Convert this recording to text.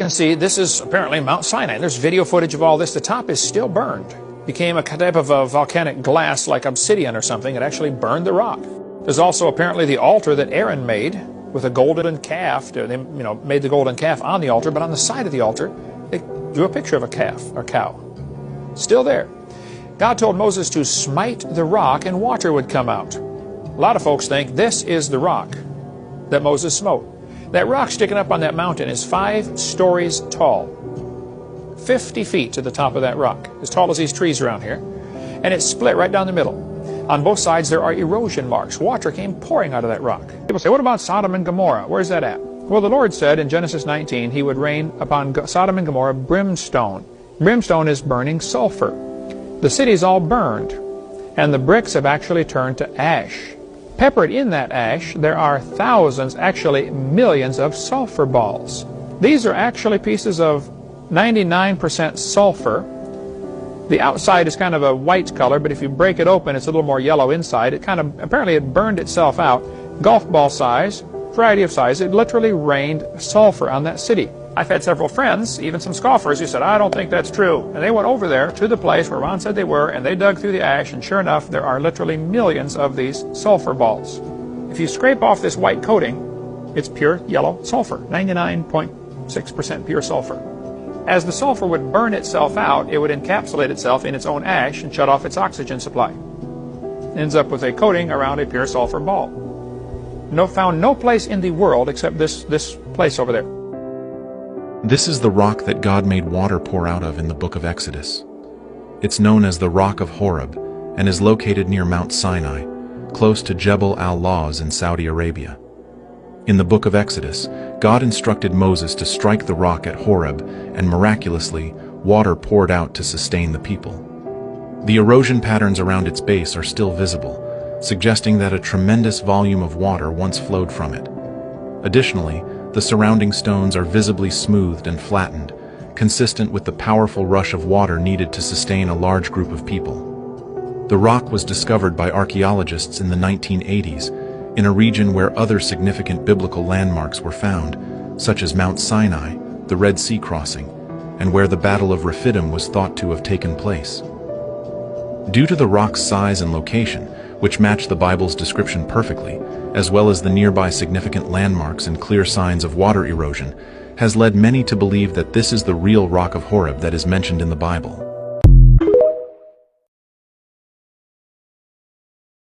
You can see this is apparently Mount Sinai. There's video footage of all this. The top is still burned. Became a type of a volcanic glass like obsidian or something. It actually burned the rock. There's also apparently the altar that Aaron made with a golden calf. They made the golden calf on the altar, but on the side of the altar, they drew a picture of a calf or cow. Still there. God told Moses to smite the rock and water would come out. A lot of folks think this is the rock that Moses smote. That rock sticking up on that mountain is 5 stories tall. 50 feet to the top of that rock, as tall as these trees around here. And it's split right down the middle. On both sides there are erosion marks. Water came pouring out of that rock. People say, what about Sodom and Gomorrah? Where's that at? Well, the Lord said in Genesis 19 he would rain upon Sodom and Gomorrah brimstone. Brimstone is burning sulfur. The city's all burned, and the bricks have actually turned to ash. Peppered in that ash, there are thousands, actually millions of sulfur balls. These are actually pieces of 99% sulfur. The outside is kind of a white color, but if you break it open, it's a little more yellow inside. Apparently it burned itself out. Golf ball size, variety of size. It literally rained sulfur on that city. I've had several friends, even some scoffers, who said, I don't think that's true. And they went over there to the place where Ron said they were, and they dug through the ash, and sure enough, there are literally millions of these sulfur balls. If you scrape off this white coating, it's pure yellow sulfur, 99.6% pure sulfur. As the sulfur would burn itself out, it would encapsulate itself in its own ash and shut off its oxygen supply. Ends up with a coating around a pure sulfur ball. Found no place in the world except this place over there. This is the rock that God made water pour out of in the book of Exodus. It's known as the Rock of Horeb and is located near Mount Sinai, close to Jebel al-Lawz in Saudi Arabia. In the book of Exodus, God instructed Moses to strike the rock at Horeb, and miraculously, water poured out to sustain the people. The erosion patterns around its base are still visible, suggesting that a tremendous volume of water once flowed from it. Additionally, the surrounding stones are visibly smoothed and flattened, consistent with the powerful rush of water needed to sustain a large group of people. The rock was discovered by archaeologists in the 1980s, in a region where other significant biblical landmarks were found, such as Mount Sinai, the Red Sea crossing, and where the Battle of Rephidim was thought to have taken place. Due to the rock's size and location, which match the Bible's description perfectly, as well as the nearby significant landmarks and clear signs of water erosion, has led many to believe that this is the real Rock of Horeb that is mentioned in the Bible.